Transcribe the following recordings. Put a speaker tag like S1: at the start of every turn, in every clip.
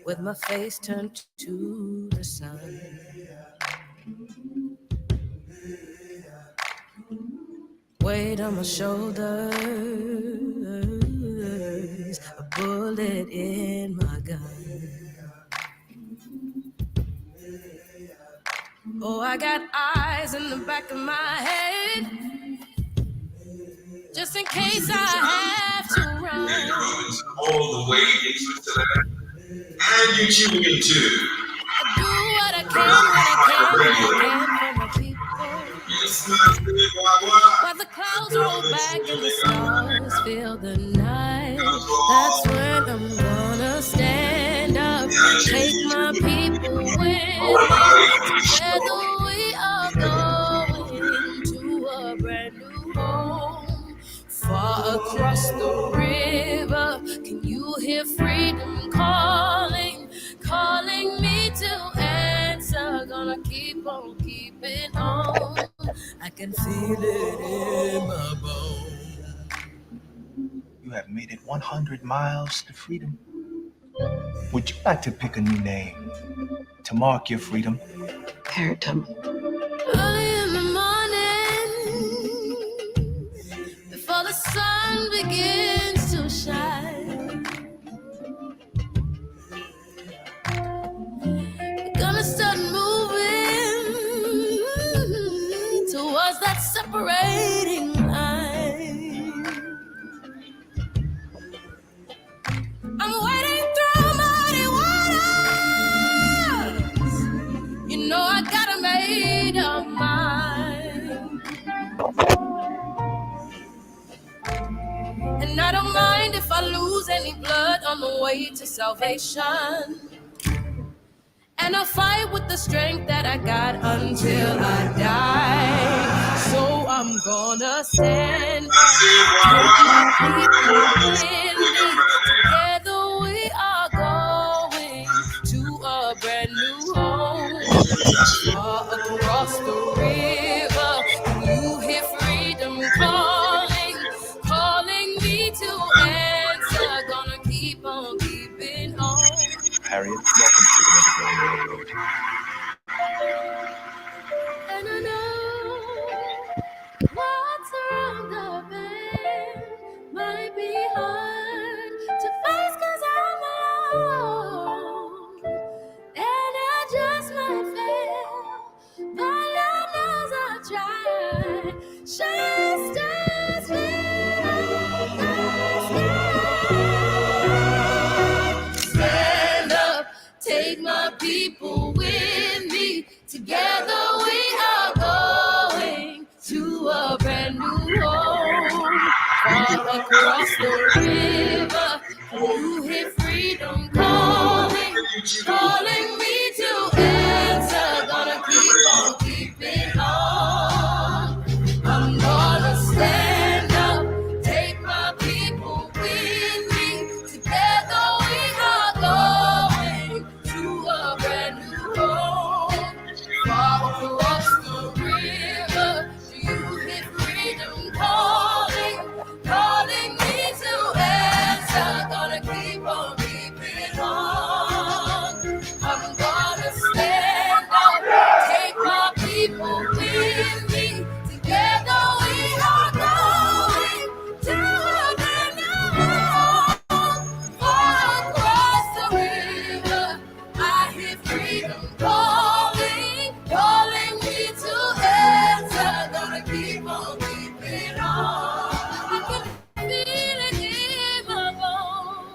S1: with my face turned to the sun. Weight on my shoulders, a bullet in my gun. Oh, I got eyes in the back of my head, just in case I have to run.
S2: Yeah, all the way into that. And you tune into.
S1: I do what I can when I can for my people.
S2: Yes, my big
S1: While the clouds roll back and the stars fill the night, that's when I'm gonna stand up, take my people with me. Together we are going to a brand new home, far across the river. Can you hear freedom calling, calling me to answer? Gonna keep on keeping on. I can feel it in my bones.
S3: You have made it 100 miles to freedom. Would you like to pick a new name to mark your freedom?
S4: Keratom.
S1: Early in the morning, before the sun begins to shine, we're gonna start moving towards that separating line. I'm wading through muddy waters. You know I got a made of mind, and I don't mind if I lose any blood on the way to salvation. And I'll fight with the strength that I got until I die. So I'm gonna stand up, take my people with me. Together we are going to a brand new home, far across the river. Can you hear freedom calling, calling me to answer? Gonna keep on keeping on.
S3: Harriet, welcome to the Underground Railroad.
S1: And I know what's around the bend might be hard to face 'cause I'm alone, and I just might fail, but Lord knows I'll try. Shine stars lit up the sky. Stand up, take my people with me. Together we are going to a brand new home, far across the river. You hear freedom calling, calling me to answer. Gonna keep on keeping on. I'm gonna stand up, take my people with me. Together we are going to a brand new home, far across the river. Do you hear freedom calling, calling me to answer? Gonna keep on keeping on. I'm gonna stand up, take my people with me. Together we are going to a brand new home, far across the river. I hear freedom calling, calling me to answer. Gonna keep on keeping on. I can feel it in my bones.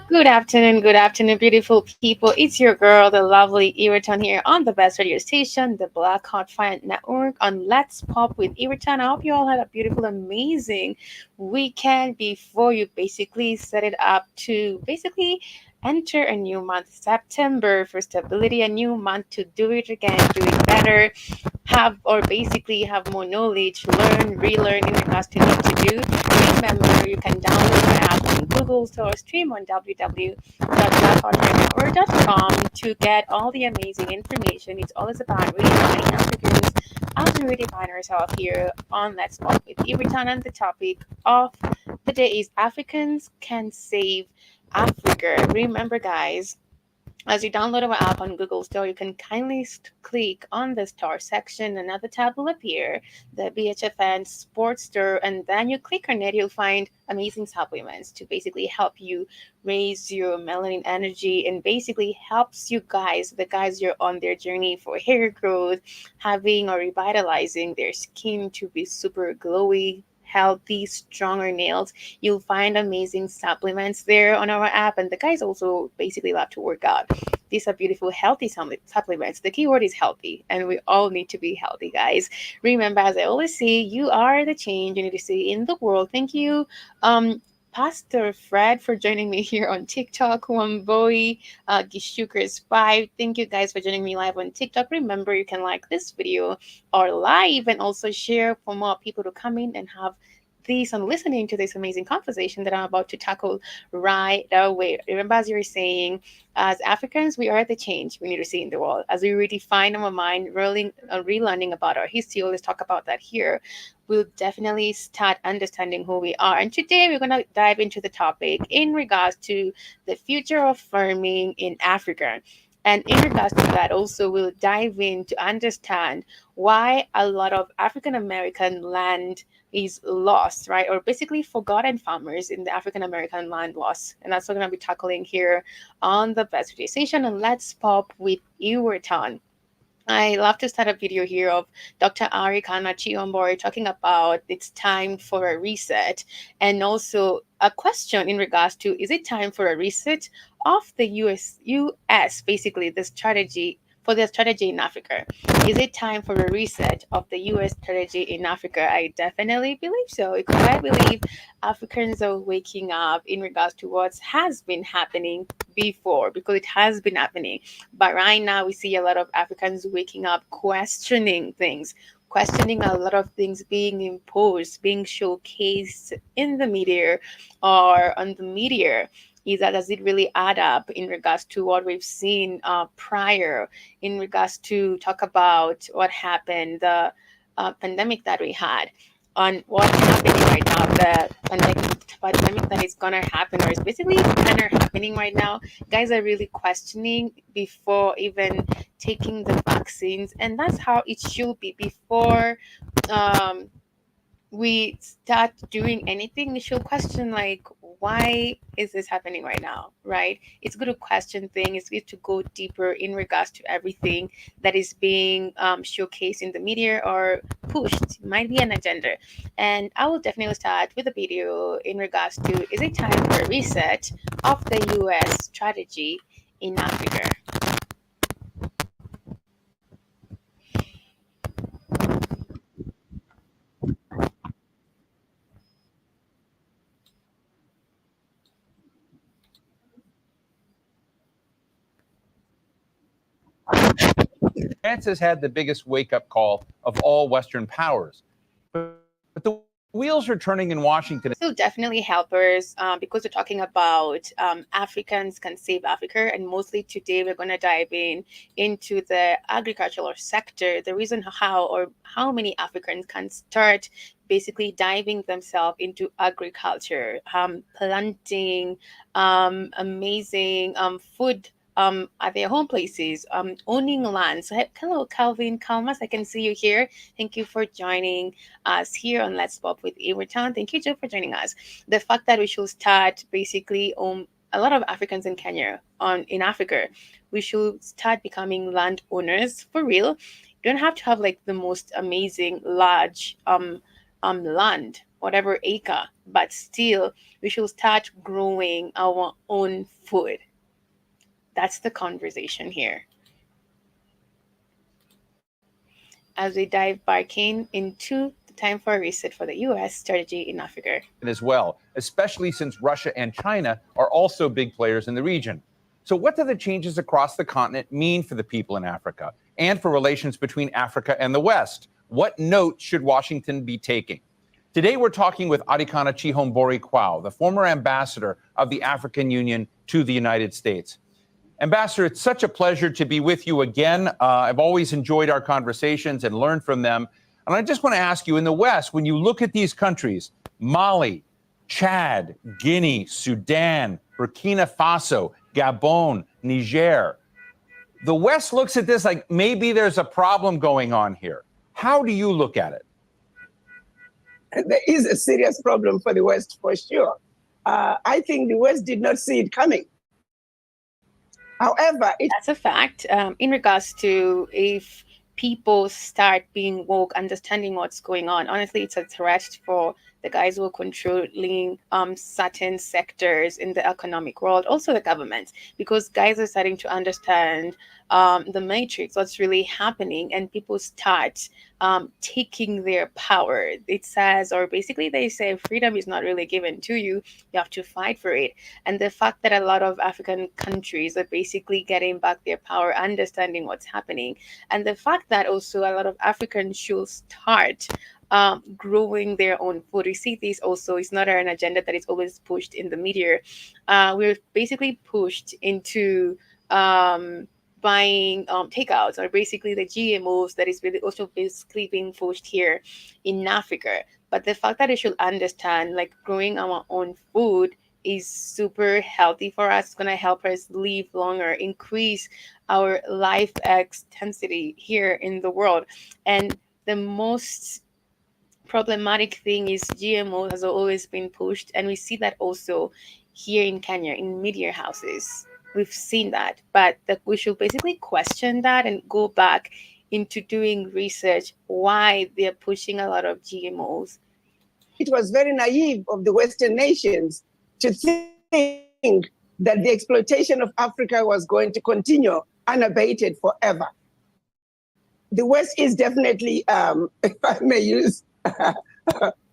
S4: Good afternoon, beautiful people. It's your girl, the lovely Iriton here on the best radio station, the Black Hot Fire Network on Let's Pop with Iriton. I hope you all had a beautiful, amazing weekend before you basically set it up to basically enter a new month, September, for stability, a new month to do it again, do it better, have or basically have more knowledge, learn, relearn in regards to what to do. Remember, you can download my app on Google Store, stream on www.blackhawknetwork.com to get all the amazing information. It's always about redefining Africans as we redefine ourselves here on Let's Talk with Everton. And the topic of the day is Africans Can Save Africa. Remember, guys, as you download our app on Google Store, you can kindly click on the Store section. Another tab will appear, the BHFN Sports Store, and then you click on it, you'll find amazing supplements to basically help you raise your melanin energy and basically helps you guys, the guys you're on their journey for hair growth, having or revitalizing their skin to be super glowy, healthy, stronger nails. You'll find amazing supplements there on our app, and the guys also basically love to work out. These are beautiful, healthy supplements. The keyword is healthy, and we all need to be healthy, guys. Remember, as I always say, you are the change you need to see in the world. Thank you, Pastor Fred, for joining me here on TikTok. Wamboi, Gishukers5. Thank you guys for joining me live on TikTok. Remember, you can like this video or live and also share for more people to come in and have these and listening to this amazing conversation that I'm about to tackle right away. Remember, as you were saying, as Africans, we are the change we need to see in the world. As we redefine our mind, relearning about our history, let's talk about that here. We'll definitely start understanding who we are. And today we're going to dive into the topic in regards to the future of farming in Africa. And in regards to that, also, we'll dive in to understand why a lot of African American land is lost, right? Or basically forgotten farmers in the African American land loss. And that's what we're going to be tackling here on the Best Radio Station. And let's pop with Everton. I love to start a video here of Dr. Ari Kana Chiombori talking about it's time for a reset, and also a question in regards to, is it time for a reset of the US basically the strategy for their strategy in Africa? Is it time for a reset of the US strategy in Africa? I definitely believe so, because I believe Africans are waking up in regards to what has been happening before, because it has been happening. But right now we see a lot of Africans waking up, questioning things, questioning a lot of things being imposed, being showcased in the media or on the media. Is that, does it really add up in regards to what we've seen prior, in regards to talk about what happened, the pandemic that we had, on what's happening right now, the pandemic that is gonna happen or is basically kind of happening right now. Guys are really questioning before even taking the vaccines, and that's how it should be. Before we start doing anything, we should question, like, why is this happening right now, right? It's good to question things. It's good to go deeper in regards to everything that is being showcased in the media or pushed. It might be an agenda. And I will definitely start with a video in regards to, is it time for a reset of the US strategy in Africa?
S5: France has had the biggest wake-up call of all Western powers. But the wheels are turning in Washington.
S4: So definitely helpers, because we're talking about Africans can save Africa, and mostly today we're going to dive into the agricultural sector, the reason how many Africans can start basically diving themselves into agriculture, planting amazing food at their home places, owning land. So hello, Calvin Kalmas, I can see you here. Thank you for joining us here on Let's Pop with Everton. Thank you, Joe, for joining us. The fact that we should start basically a lot of Africans in Kenya, in Africa, we should start becoming landowners for real. You don't have to have like the most amazing large land, whatever acre, but still we should start growing our own food. That's the conversation here. As we dive back into the time for a reset for the U.S. strategy in Africa.
S5: As well, especially since Russia and China are also big players in the region. So what do the changes across the continent mean for the people in Africa and for relations between Africa and the West? What note should Washington be taking? Today, we're talking with Adikana Chihombori Kwao, the former ambassador of the African Union to the United States. Ambassador, it's such a pleasure to be with you again. I've always enjoyed our conversations and learned from them. And I just want to ask you, in the West, when you look at these countries, Mali, Chad, Guinea, Sudan, Burkina Faso, Gabon, Niger, the West looks at this like maybe there's a problem going on here. How do you look at it?
S6: There is a serious problem for the West, for sure. I think the West did not see it coming. However,
S4: that's a fact. In regards to if people start being woke, understanding what's going on, honestly, it's a threat for the guys who are controlling certain sectors in the economic world, also the government, because guys are starting to understand the matrix, what's really happening, and people start taking their power. It says, or basically they say, freedom is not really given to you, you have to fight for it. And the fact that a lot of African countries are basically getting back their power, understanding what's happening, and the fact that also a lot of Africans should start growing their own food. We see this also, it's not an agenda that is always pushed in the media. We're basically pushed into buying takeouts, or basically the GMOs that is really also basically being pushed here in Africa. But the fact that I should understand, like, growing our own food is super healthy for us. It's going to help us live longer, increase our life expectancy here in the world. And the most problematic thing is GMO has always been pushed, and we see that also here in Kenya in media houses. We've seen that, but that we should basically question that and go back into doing research why they're pushing a lot of GMOs.
S6: It was very naive of the Western nations to think that the exploitation of Africa was going to continue unabated forever. The West is definitely, if I may use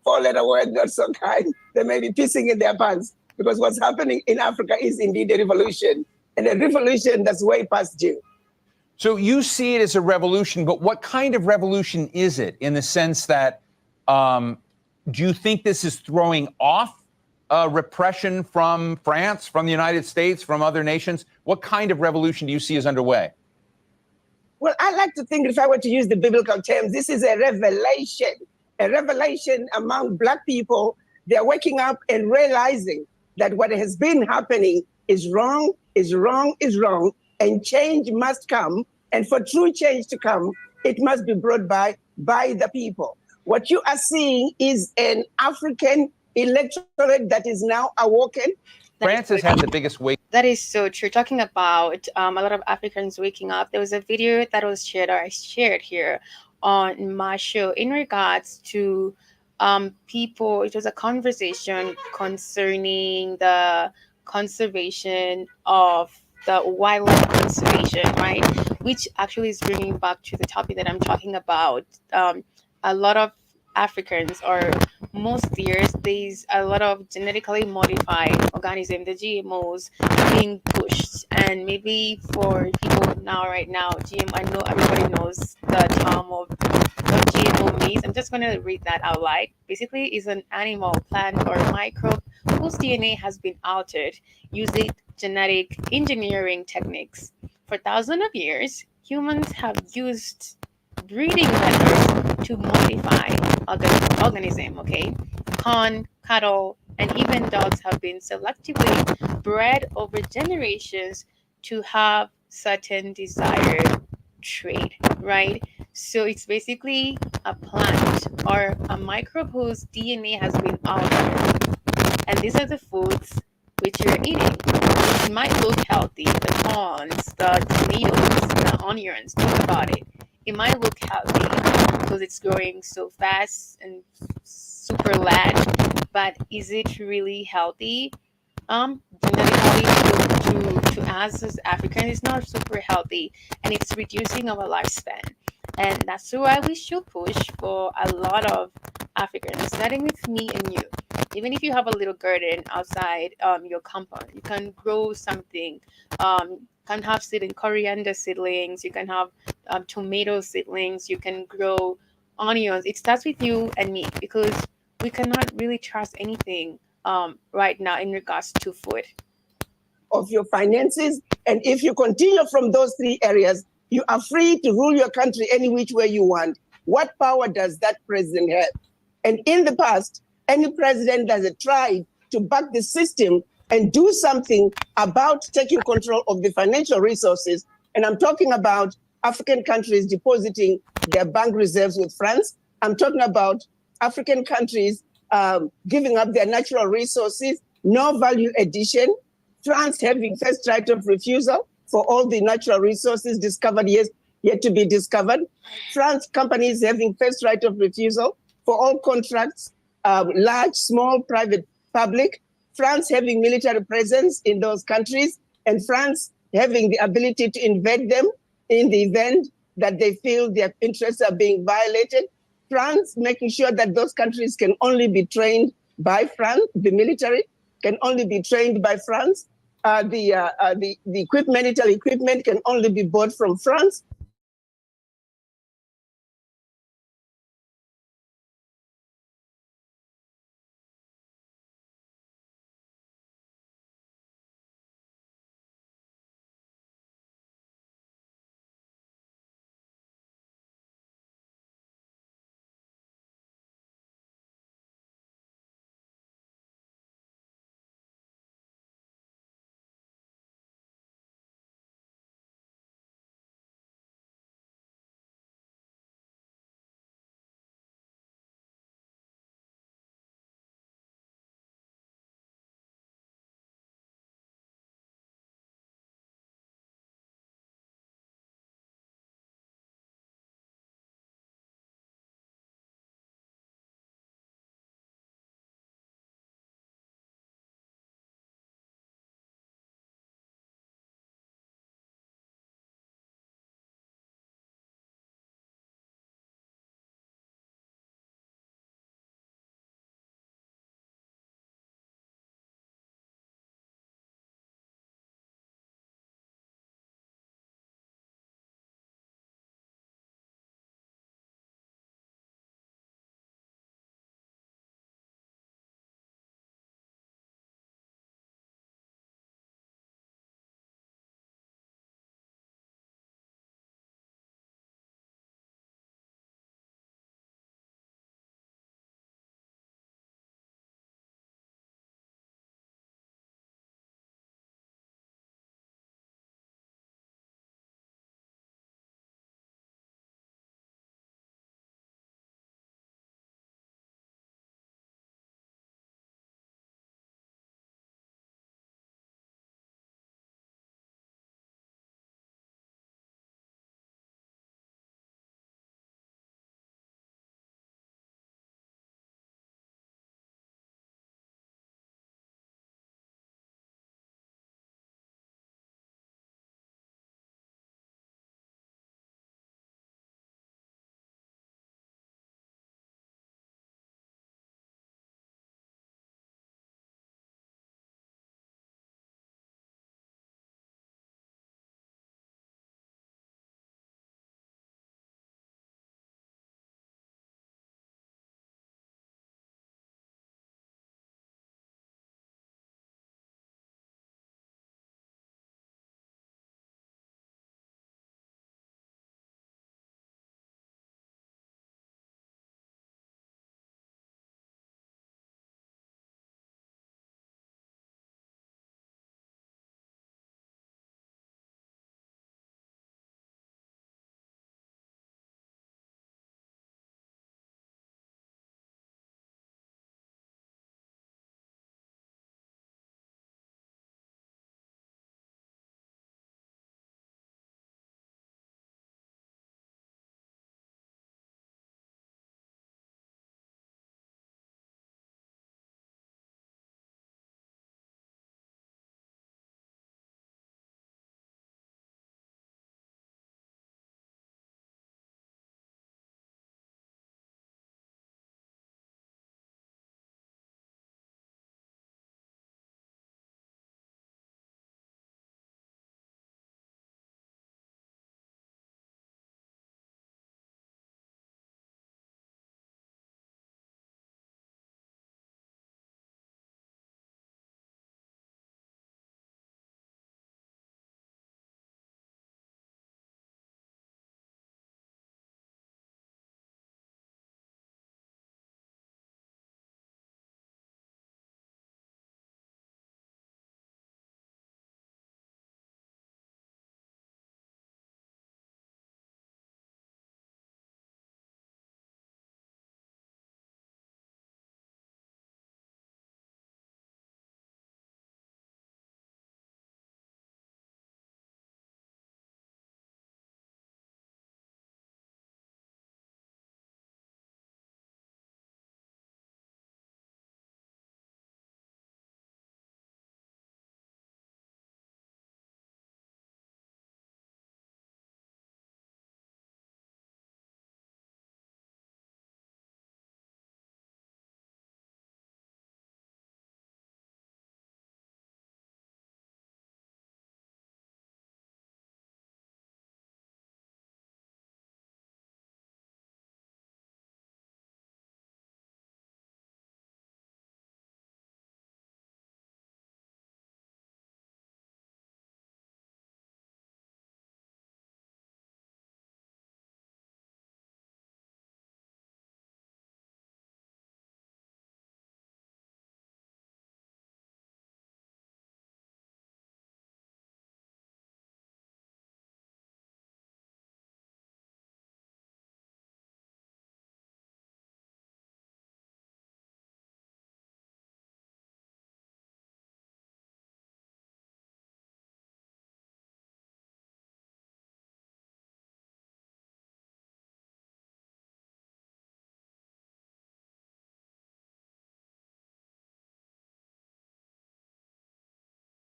S6: four-letter word, not so kind, they may be pissing in their pants, because what's happening in Africa is indeed a revolution, and a revolution that's way past due.
S5: So you see it as a revolution, but what kind of revolution is it, in the sense that do you think this is throwing off repression from France, from the United States, from other nations? What kind of revolution do you see is underway?
S6: Well, I like to think, if I were to use the biblical terms, this is a revelation among Black people. They're waking up and realizing that what has been happening is wrong, is wrong, is wrong, and change must come. And for true change to come, it must be brought by the people. What you are seeing is an African electorate that is now awoken.
S5: France has had the biggest wake.
S4: That is so true. Talking about a lot of Africans waking up, there was a video that was shared, or I shared here on my show, in regards to people. It was a conversation concerning the conservation of the wildlife conservation, right? Which actually is bringing back to the topic that I'm talking about. A lot of Africans, or most years, there's a lot of genetically modified organisms, the GMOs, being pushed. And maybe for people right now, I know everybody knows the term of GMO means. I'm just going to read that out loud. Basically, is an animal, plant, or microbe whose DNA has been altered using genetic engineering techniques. For thousands of years, humans have used breeding methods to modify organism, okay? Corn, cattle, and even dogs have been selectively bred over generations to have certain desired trait, right? So it's basically a plant or a microbe whose DNA has been altered. And these are the foods which you're eating. It might look healthy, the corns, the tomatoes, the onions, think about it. It might look healthy because it's growing so fast and super large, but is it really healthy? Genetically, to us as Africans, it's not super healthy, and it's reducing our lifespan. And that's why we should push for a lot of Africans, starting with me and you. Even if you have a little garden outside your compound, you can grow something. Can have coriander seedlings, you can have tomato seedlings, you can grow onions. It starts with you and me, because we cannot really trust anything right now in regards to food.
S6: Of your finances, and if you continue from those three areas, you are free to rule your country any which way you want. What power does that president have? And in the past, any president that has tried to back the system and do something about taking control of the financial resources, and I'm talking about African countries depositing their bank reserves with France. I'm talking about African countries giving up their natural resources, no value addition, France having first right of refusal for all the natural resources discovered yet to be discovered. France companies having first right of refusal for all contracts, large, small, private, public. France having military presence in those countries, and France having the ability to invade them in the event that they feel their interests are being violated. France making sure that those countries can only be trained by France, the military can only be trained by France. The military equipment can only be bought from France.